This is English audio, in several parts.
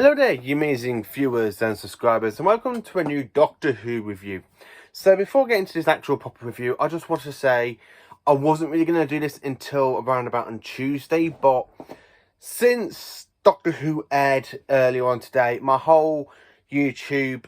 Hello there, you amazing viewers and subscribers, and welcome to a new Doctor Who review. So before getting to this actual proper review, I just want to say I wasn't really going to do this until around about on Tuesday, but since Doctor Who aired earlier on today, my whole YouTube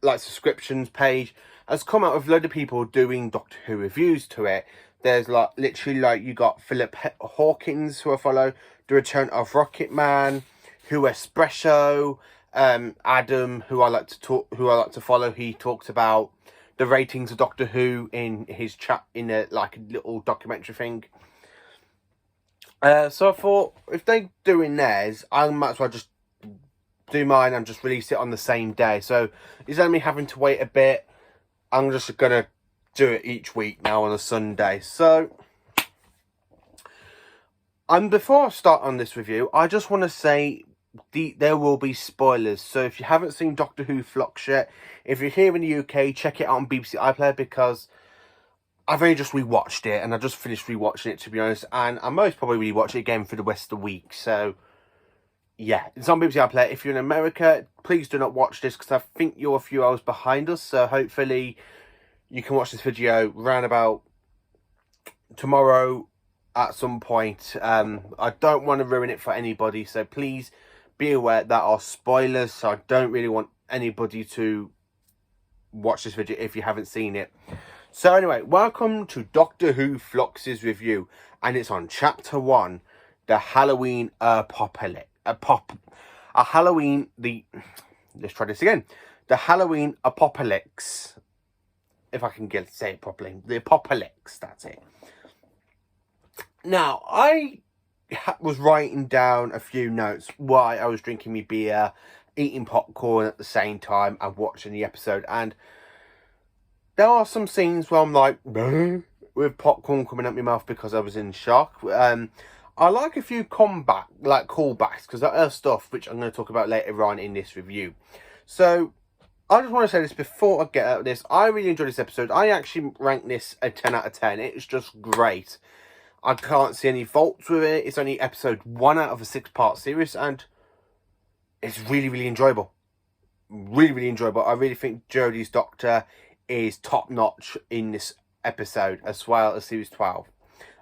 subscriptions page has come out with a load of people doing Doctor Who reviews to it. There's literally you got Philip Hawkins, who I follow, The Return of Rocket Man, Who Espresso, Adam, who I like to follow. He talks about the ratings of Doctor Who in his chat in a little documentary thing. So I thought if they're doing theirs, I might as well just do mine and just release it on the same day. So instead of me having to wait a bit, I'm just gonna do it each week now on a Sunday. So, and before I start on this review, I just want to say there will be spoilers. So if you haven't seen Doctor Who Flux yet, if you're here in the UK, check it out on BBC iPlayer, because I've only just rewatched it, and I just finished rewatching it, to be honest, and I most probably rewatch it again for the rest of the week. So yeah, it's on BBC iPlayer. If you're in America, please do not watch this, because I think you're a few hours behind us. So hopefully you can watch this video round about tomorrow at some point. I don't want to ruin it for anybody, so please be aware that are spoilers, so I don't really want anybody to watch this video if you haven't seen it. So anyway, welcome to Doctor Who Flux's review, and it's on Chapter 1, the Halloween Apocalypse. Let's try this again. The Halloween Apocalypse. If I can say it properly. The Apocalypse, that's it. Now, I was writing down a few notes while I was drinking my beer, eating popcorn at the same time, and watching the episode. And there are some scenes where I'm like, with popcorn coming out my mouth because I was in shock. I like a few callbacks, because there are stuff which I'm going to talk about later on in this review. So I just want to say this before I get out of this. I really enjoyed this episode. I actually rank this a 10 out of 10. It's just great. I can't see any faults with it. It's only episode 1 out of a 6-part series, and it's really, really enjoyable. Really, really enjoyable. I really think Jodie's Doctor is top-notch in this episode, as well as Series 12.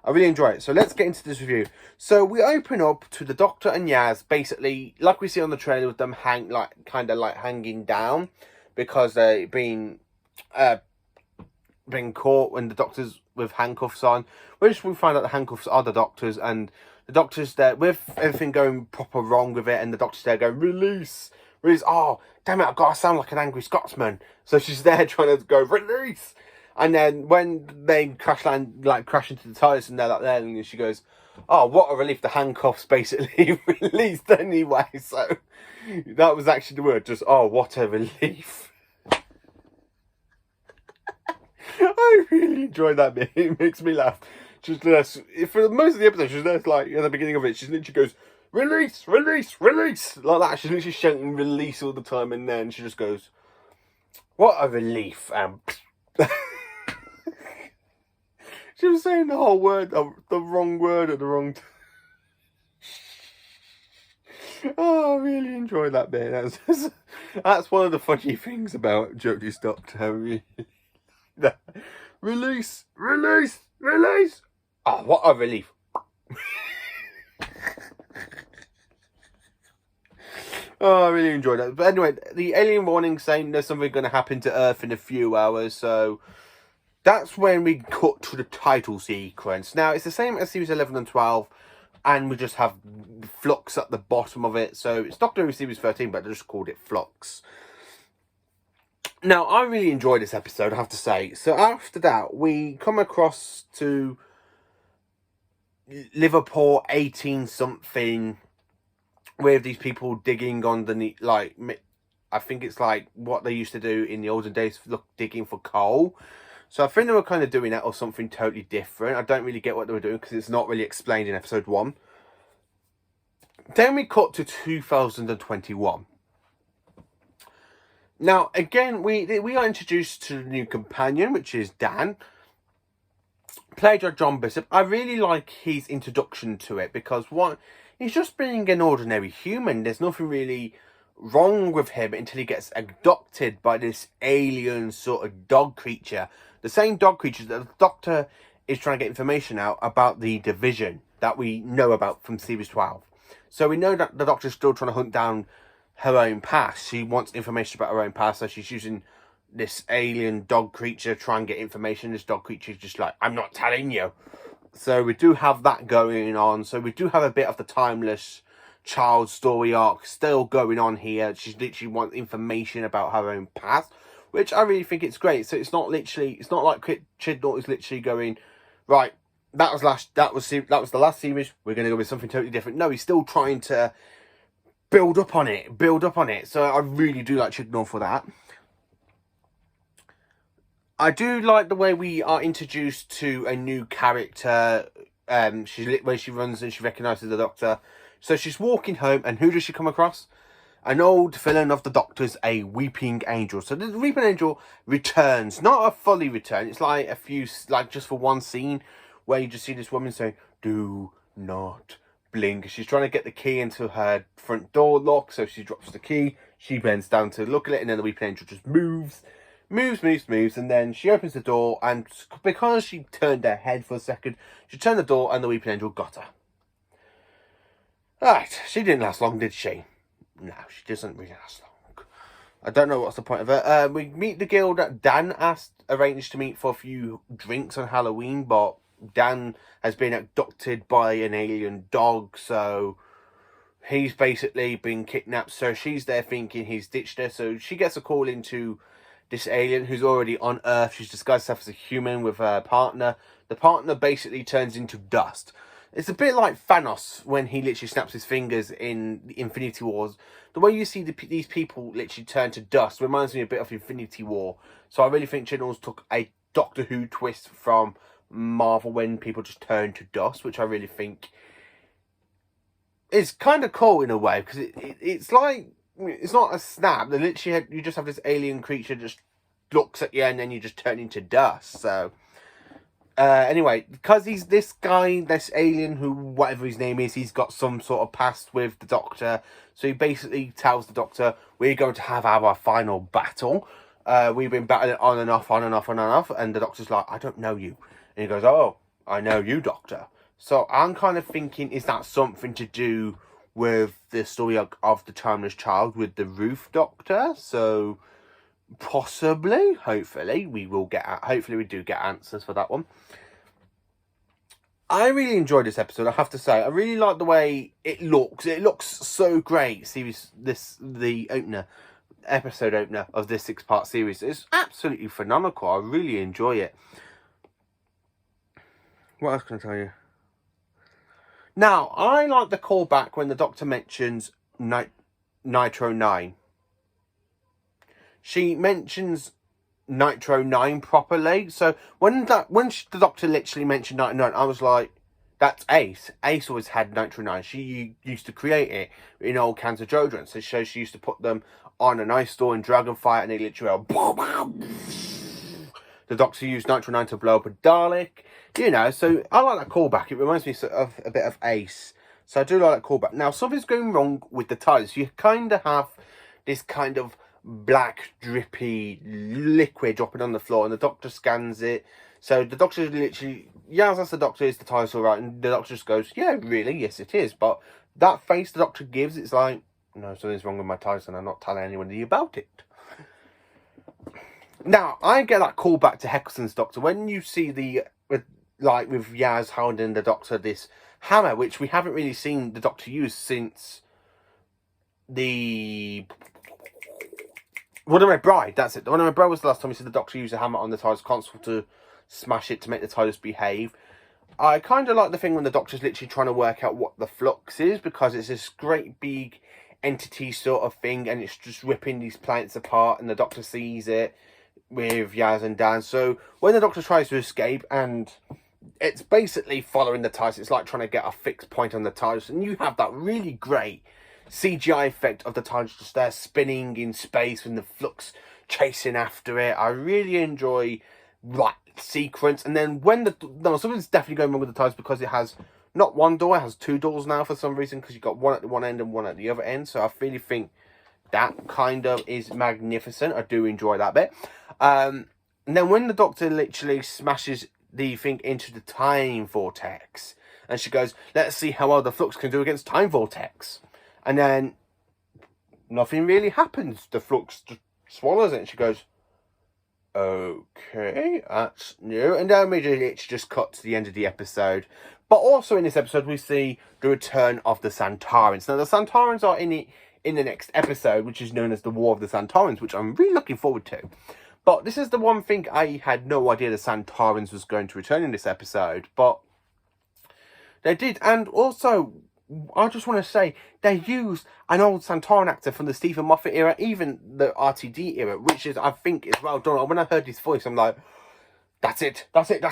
I really enjoy it. So let's get into this review. So we open up to the Doctor and Yaz, basically, like we see on the trailer, with them hanging down, because they've been caught when the Doctor's with handcuffs on. Which we find out the handcuffs are the Doctor's, and the Doctor's there with everything going proper wrong with it, and the Doctor's there going, release. Oh, damn it, I've got to sound like an angry Scotsman. So she's there trying to go, release. And then when they crash into the TARDIS, and they're there, and she goes, oh, what a relief, the handcuffs basically released anyway. So that was actually the word, just, oh, what a relief. I really enjoyed that bit. It makes me laugh. Just for most of the episode, she's there, at the beginning of it, she literally goes, release, release, release, like that. She's literally shouting release all the time, and then she just goes, what a relief. She was saying the whole word, the wrong word at the wrong time. Oh, I really enjoyed that bit. That's one of the funny things about Jodie's Doctor. Really. Release, release, release. Oh, what a relief. Oh, I really enjoyed that. But anyway, the alien warning saying there's something going to happen to Earth in a few hours, so that's when we cut to the title sequence. Now, it's the same as Series 11 and 12, and we just have Flux at the bottom of it. So it's Doctor Who Series 13, but they just called it Flux. Now, I really enjoyed this episode, I have to say. So after that, we come across to Liverpool 18-something, with these people digging underneath, I think it's like what they used to do in the olden days, digging for coal. So I think they were kind of doing that or something totally different. I don't really get what they were doing, because it's not really explained in episode 1. Then we cut to 2021. Now, again, we are introduced to the new companion, which is Dan, played by John Bishop. I really like his introduction to it, because he's just being an ordinary human. There's nothing really wrong with him until he gets abducted by this alien sort of dog creature. The same dog creature that the Doctor is trying to get information out about the division that we know about from series 12. So we know that the Doctor's still trying to hunt down her own past. She wants information about her own past, so she's using this alien dog creature to try and get information. This dog creature is just like, I'm not telling you. So we do have that going on. So we do have a bit of the timeless child story arc still going on here. She's literally wants information about her own past, which I really think it's great. So it's not like Chibnall is literally going, right, that was the last series, we're going to go with something totally different. No, he's still trying to build up on it. So I really do like Chibnall for that. I do like the way we are introduced to a new character. When she runs and she recognises the Doctor. So she's walking home, and who does she come across? An old villain of the Doctor's, a Weeping Angel. So the Weeping Angel returns, not a fully return. It's like just for one scene where you just see this woman saying, "Do not blink." She's trying to get the key into her front door lock, so she drops the key. She bends down to look at it, and then the Weeping Angel just moves, and then she opens the door, and because she turned her head for a second, she turned the door, and the Weeping Angel got her. Right, she didn't last long, did she? No, she doesn't really last long. I don't know what's the point of it. We meet the girl that Dan arranged to meet for a few drinks on Halloween, but Dan has been abducted by an alien dog, so he's basically been kidnapped. So she's there thinking he's ditched her, so she gets a call into this alien who's already on Earth. She's disguised herself as a human with her partner. The partner basically turns into dust. It's a bit like Thanos when he literally snaps his fingers in the Infinity Wars. The way you see these people literally turn to dust reminds me a bit of Infinity War. So I really think Chibnall's took a Doctor Who twist from Marvel when people just turn to dust, which I really think is kind of cool in a way, because it's like, it's not a snap. They literally you just have this alien creature just looks at you and then you just turn into dust. So anyway, because he's this alien who, whatever his name is, he's got some sort of past with the Doctor. So he basically tells the Doctor, we're going to have our final battle. We've been battling on and off. And the Doctor's like, I don't know you. And he goes, oh, I know you, Doctor. So I'm kind of thinking, is that something to do with the story of the Timeless Child with the Roof Doctor? So possibly, hopefully we do get answers for that one. I really enjoyed this episode, I have to say. I really like the way it looks. It looks so great. The episode opener of this 6-part series is absolutely phenomenal. I really enjoy it. What else can I tell you? Now, I like the callback when the Doctor mentions Nitro 9. She mentions Nitro 9 properly. So when the Doctor literally mentioned Nitro 9, I was like, that's Ace. Ace always had Nitro 9. She used to create it in old cans of deodorant. So she used to put them on an ice store in Dragonfire, and they literally went, the Doctor used Nitro 9 to blow up a Dalek. You know, so I like that callback. It reminds me of a bit of Ace. So I do like that callback. Now, something's going wrong with the TARDIS. You kind of have this kind of black, drippy liquid dropping on the floor, and the Doctor scans it. So the Doctor literally yells at the Doctor, is the TARDIS all right? And the Doctor just goes, yeah, really, yes, it is. But that face the Doctor gives, it's like, no, something's wrong with my TARDIS, and I'm not telling anybody about it. Now, I get that call back to Eccleston's Doctor when you see with Yaz holding the Doctor this hammer, which we haven't really seen the Doctor use since the One of My Bride. That's it. The One of My Bride was the last time we saw the Doctor use a hammer on the TARDIS console to smash it to make the TARDIS behave. I kind of like the thing when the Doctor's literally trying to work out what the flux is, because it's this great big entity sort of thing, and it's just ripping these planets apart, and the Doctor sees it with Yaz and Dan. So when the Doctor tries to escape, and it's basically following the TARDIS, it's like trying to get a fixed point on the TARDIS, and you have that really great CGI effect of the TARDIS just there spinning in space and the flux chasing after it. I really enjoy that sequence. And then when something's definitely going wrong with the TARDIS, because it has not one door, it has 2 doors now for some reason, because you've got one at the one end and one at the other end. So I really think that kind of is magnificent. I do enjoy that bit. And then when the Doctor literally smashes the thing into the time vortex, and she goes, let's see how well the flux can do against time vortex. And then nothing really happens. The flux just swallows it, and she goes, okay, that's new. And then immediately it just cut to the end of the episode. But also in this episode, we see the return of the Santarans. Now, the Santarans are in the next episode, which is known as the War of the Santarans, which I'm really looking forward to. But this is the one thing I had no idea the Santarans was going to return in this episode. But they did. And also, I just want to say, they used an old Santaran actor from the Stephen Moffat era, even the RTD era, which is, I think, is well done. When I heard his voice, I'm like, that's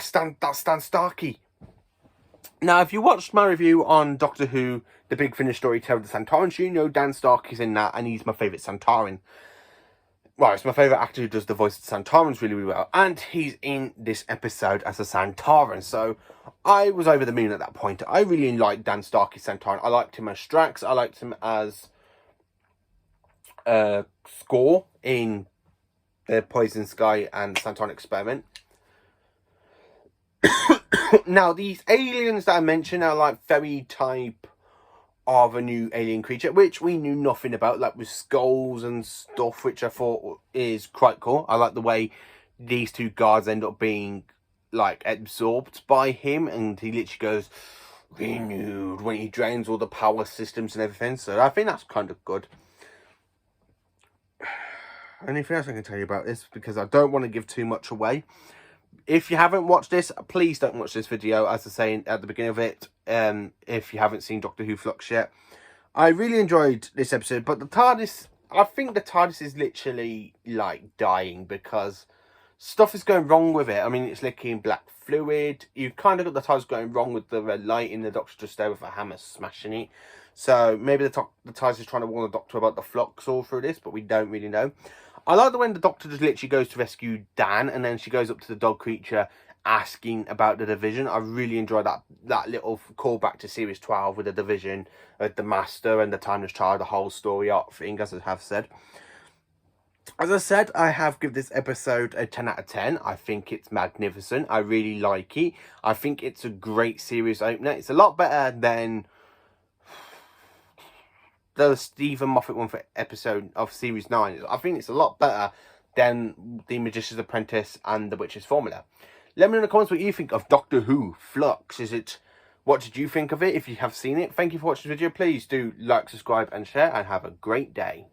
Stan Starkey. Now, if you watched my review on Doctor Who, The Big Finish Storyteller of the Santarans, you know Dan Starkey's in that, and he's my favourite Santaran. Well, it's my favourite actor who does the voice of the Santarans really, really well. And he's in this episode as a Santaran. So I was over the moon at that point. I really liked Dan Starkey's Santaran. I liked him as Strax. I liked him as Score in the Poison Sky and Santaran Experiment. Now, these aliens that I mentioned are like very type of a new alien creature, which we knew nothing about, like with skulls and stuff, which I thought is quite cool. I like the way these 2 guards end up being like absorbed by him, and he literally goes renewed when he drains all the power systems and everything. So I think that's kind of good. Anything else I can tell you about this, because I don't want to give too much away. If you haven't watched this, please don't watch this video, as I say at the beginning of it, if you haven't seen Doctor Who Flux yet. I really enjoyed this episode, but the TARDIS, I think the TARDIS is literally, like, dying, because stuff is going wrong with it. I mean, it's leaking black fluid. You kind of got the TARDIS going wrong with the red light, and the Doctor just there with a hammer smashing it. So maybe the TARDIS is trying to warn the Doctor about the flux all through this, but we don't really know. I like the when the Doctor just literally goes to rescue Dan, and then she goes up to the dog creature asking about the Division. I really enjoyed that little callback to Series 12 with the Division, the Master and the Timeless Child, the whole story arc thing, as I have said. As I said, I have given this episode a 10 out of 10. I think it's magnificent. I really like it. I think it's a great series opener. It's a lot better than the Stephen Moffat one for episode of Series 9. I think it's a lot better than The Magician's Apprentice and The Witch's Formula. Let me know in the comments what you think of Doctor Who Flux. What did you think of it if you have seen it? Thank you for watching this video. Please do like, subscribe and share, and have a great day.